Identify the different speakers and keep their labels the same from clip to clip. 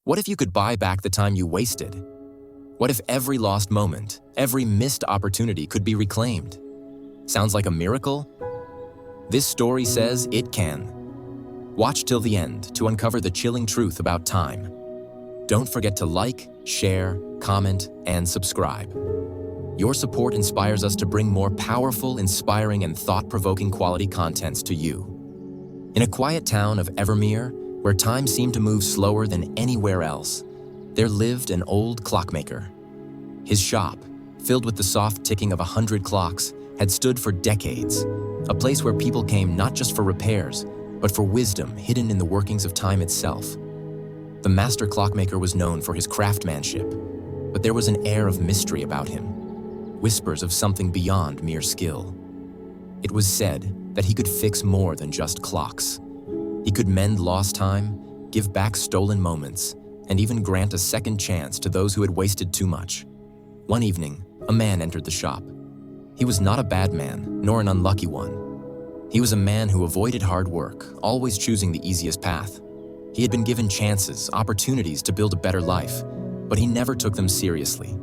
Speaker 1: What if you could buy back the time you wasted? What if every lost moment, every missed opportunity could be reclaimed? Sounds like a miracle? This story says it can. Watch till the end to uncover the chilling truth about time. Don't forget to like, share, comment, and subscribe. Your support inspires us to bring more powerful, inspiring, and thought-provoking quality contents to you. In a quiet town of Evermere, where time seemed to move slower than anywhere else, there lived an old clockmaker. His shop, filled with the soft ticking of 100 clocks, had stood for decades, a place where people came not just for repairs, but for wisdom hidden in the workings of time itself. The master clockmaker was known for his craftsmanship, but there was an air of mystery about him, whispers of something beyond mere skill. It was said that he could fix more than just clocks. He could mend lost time, give back stolen moments, and even grant a second chance to those who had wasted too much. One evening, a man entered the shop. He was not a bad man, nor an unlucky one. He was a man who avoided hard work, always choosing the easiest path. He had been given chances, opportunities to build a better life, but he never took them seriously.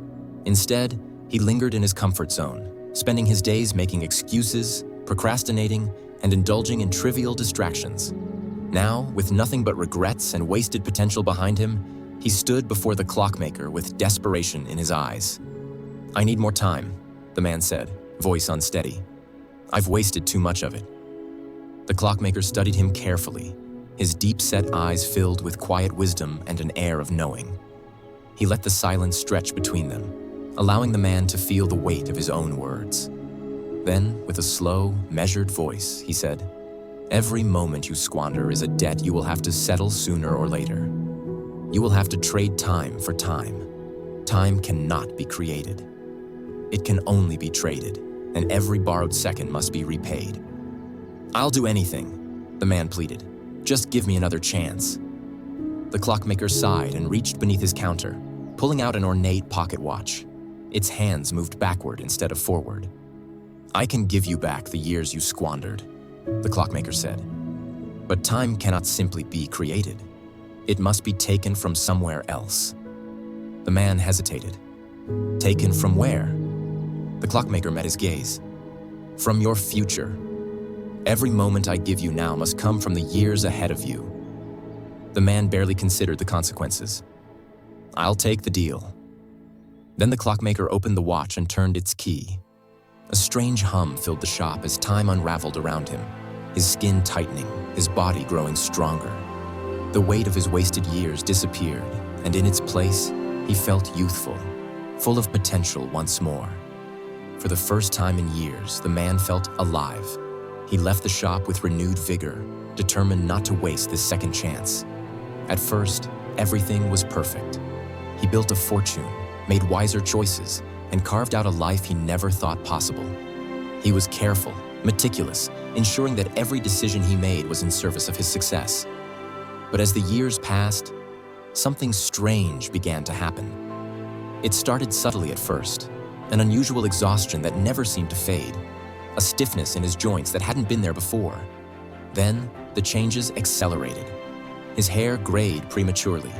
Speaker 1: Instead, he lingered in his comfort zone, spending his days making excuses, procrastinating, and indulging in trivial distractions. Now, with nothing but regrets and wasted potential behind him, he stood before the clockmaker with desperation in his eyes. "I need more time," the man said, voice unsteady. "I've wasted too much of it." The clockmaker studied him carefully, his deep-set eyes filled with quiet wisdom and an air of knowing. He let the silence stretch between them, allowing the man to feel the weight of his own words. Then, with a slow, measured voice, he said, "Every moment you squander is a debt you will have to settle sooner or later. You will have to trade time for time. Time cannot be created. It can only be traded, and every borrowed second must be repaid." "I'll do anything," the man pleaded. "Just give me another chance." The clockmaker sighed and reached beneath his counter, pulling out an ornate pocket watch. Its hands moved backward instead of forward. "I can give you back the years you squandered," the clockmaker said. "But time cannot simply be created. It must be taken from somewhere else." The man hesitated. "Taken from where?" The clockmaker met his gaze. "From your future. Every moment I give you now must come from the years ahead of you." The man barely considered the consequences. "I'll take the deal." Then the clockmaker opened the watch and turned its key. A strange hum filled the shop as time unraveled around him, his skin tightening, his body growing stronger. The weight of his wasted years disappeared, and in its place, he felt youthful, full of potential once more. For the first time in years, the man felt alive. He left the shop with renewed vigor, determined not to waste this second chance. At first, everything was perfect. He built a fortune, made wiser choices, and carved out a life he never thought possible. He was careful, meticulous, ensuring that every decision he made was in service of his success. But as the years passed, something strange began to happen. It started subtly at first, an unusual exhaustion that never seemed to fade, a stiffness in his joints that hadn't been there before. Then, the changes accelerated. His hair grayed prematurely.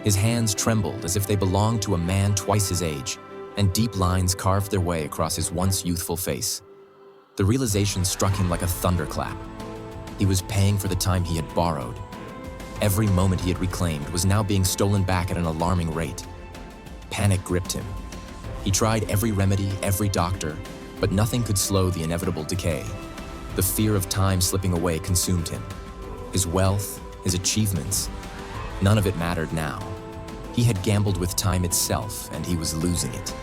Speaker 1: His hands trembled as if they belonged to a man twice his age, and deep lines carved their way across his once youthful face. The realization struck him like a thunderclap. He was paying for the time he had borrowed. Every moment he had reclaimed was now being stolen back at an alarming rate. Panic gripped him. He tried every remedy, every doctor, but nothing could slow the inevitable decay. The fear of time slipping away consumed him. His wealth, his achievements, none of it mattered now. He had gambled with time itself, and he was losing it.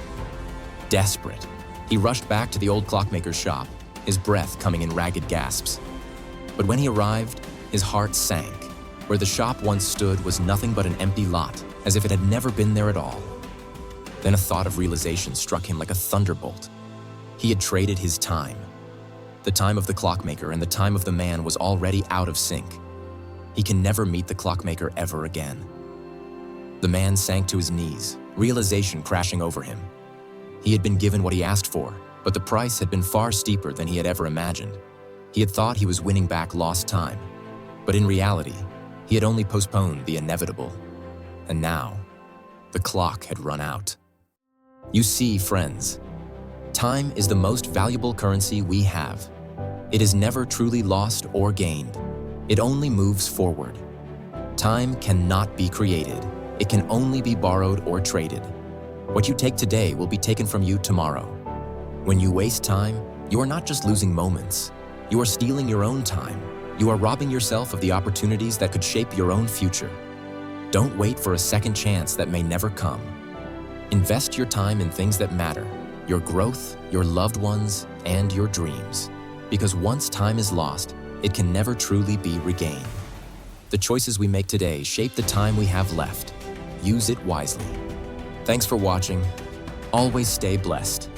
Speaker 1: Desperate, he rushed back to the old clockmaker's shop, his breath coming in ragged gasps. But when he arrived, his heart sank. Where the shop once stood was nothing but an empty lot, as if it had never been there at all. Then a thought of realization struck him like a thunderbolt. He had traded his time. The time of the clockmaker and the time of the man was already out of sync. He can never meet the clockmaker ever again. The man sank to his knees, realization crashing over him. He had been given what he asked for, but the price had been far steeper than he had ever imagined. He had thought he was winning back lost time, but in reality, he had only postponed the inevitable. And now, the clock had run out. You see, friends, time is the most valuable currency we have. It is never truly lost or gained. It only moves forward. Time cannot be created. It can only be borrowed or traded. What you take today will be taken from you tomorrow. When you waste time, you are not just losing moments. You are stealing your own time. You are robbing yourself of the opportunities that could shape your own future. Don't wait for a second chance that may never come. Invest your time in things that matter, your growth, your loved ones, and your dreams. Because once time is lost, it can never truly be regained. The choices we make today shape the time we have left. Use it wisely. Thanks for watching. Always stay blessed.